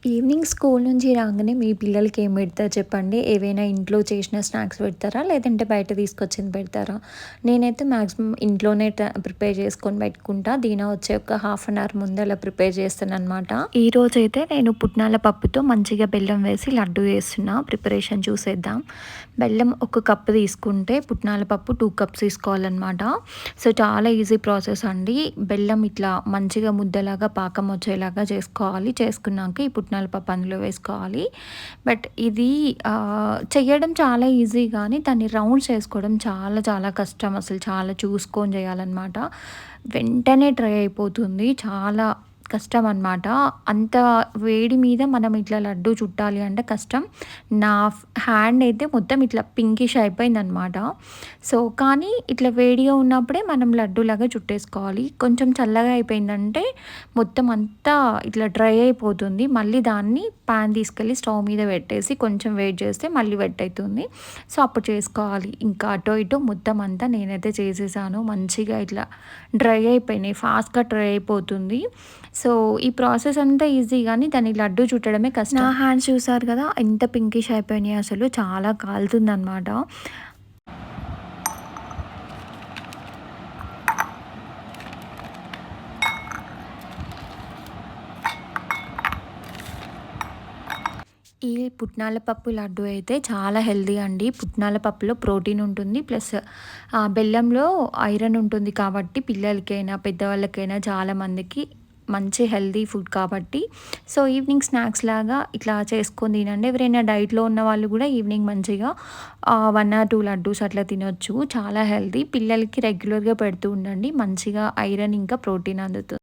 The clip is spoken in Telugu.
ఈవినింగ్ స్కూల్ నుంచి రాగానే మీ పిల్లలకి ఏం పెడతారు చెప్పండి? ఏవైనా ఇంట్లో చేసిన స్నాక్స్ పెడతారా? లేదంటే బయట తీసుకొచ్చింది పెడతారా? నేనైతే మాక్సిమం ఇంట్లోనే ప్రిపేర్ చేసుకొని పెట్టుకుంటా. దీనా వచ్చే ఒక హాఫ్ అన్ అవర్ ముందు అలా ప్రిపేర్ చేస్తాననమాట. ఈరోజైతే నేను పుట్నాల పప్పుతో మంచిగా బెల్లం వేసి లడ్డు చేస్తున్నా. ప్రిపరేషన్ చూసేద్దాం. బెల్లం ఒక కప్పు తీసుకుంటే పుట్నాల పప్పు 2 కప్స్ తీసుకోవాలన్నమాట. సో చాలా ఈజీ ప్రాసెస్ అండి. బెల్లం ఇట్లా మంచిగా ముద్దలాగా పాకం వచ్చేలాగా చేసుకోవాలి. చేసుకున్నాక ఈ పుట్నాల పప్పు అందులో వేసుకోవాలి. బట్ ఇది చెయ్యడం చాలా ఈజీ కానీ దాన్ని రౌండ్స్ చేసుకోవడం చాలా చాలా కష్టం. అసలు చాలా చూసుకొని చేయాలన్నమాట. వెంటనే డ్రై అయిపోతుంది. చాలా కష్టం అనమాట. అంత వేడి మీద మనం ఇట్లా లడ్డు చుట్టాలి అంటే కష్టం. నా హ్యాండ్ అయితే మొత్తం ఇట్లా పింకిష్ అయిపోయిందనమాట. సో కానీ ఇట్లా వేడిగా ఉన్నప్పుడే మనం లడ్డూలాగా చుట్టేసుకోవాలి. కొంచెం చల్లగా అయిపోయిందంటే మొత్తం అంతా ఇట్లా డ్రై అయిపోతుంది. మళ్ళీ దాన్ని ప్యాన్ తీసుకెళ్ళి స్టవ్ మీద పెట్టేసి కొంచెం వెయిట్ చేస్తే మళ్ళీ వెట్ అవుతుంది. సో అప్పుడు చేసుకోవాలి. ఇంకా అటో ఇటో మొత్తం అంతా నేనైతే చేసేసాను. మంచిగా ఇట్లా డ్రై అయిపోయినాయి. ఫాస్ట్గా డ్రై అయిపోతుంది. సో ఈ ప్రాసెస్ అంతా ఈజీ కానీ దాన్ని లడ్డు చుట్టడమే కష్టం. నా హ్యాండ్స్ చూసారు కదా ఎంత పింకిష్ అయిపోయినాయి. అసలు చాలా కాలుతుందనమాట. ఈ పుట్నాల పప్పు లడ్డు అయితే చాలా హెల్తీ అండి. పుట్నాల పప్పులో ప్రోటీన్ ఉంటుంది. ప్లస్ బెల్లంలో ఐరన్ ఉంటుంది కాబట్టి పిల్లలకైనా పెద్దవాళ్ళకైనా చాలామందికి మంచి హెల్తీ ఫుడ్ కాబట్టి సో ఈవినింగ్ స్నాక్స్ లాగా ఇట్లా చేసుకొని తినండి. ఎవరైనా డైట్‌లో ఉన్న వాళ్ళు కూడా ఈవినింగ్ మంచిగా 1 ఆర్ 2 లడ్డూస్ అట్లా తినొచ్చు. చాలా హెల్తీ. పిల్లలకి రెగ్యులర్‌గా పెడుతూ ఉండండి. మంచిగా ఐరన్ ఇంకా ప్రోటీన్ అందుతుంది.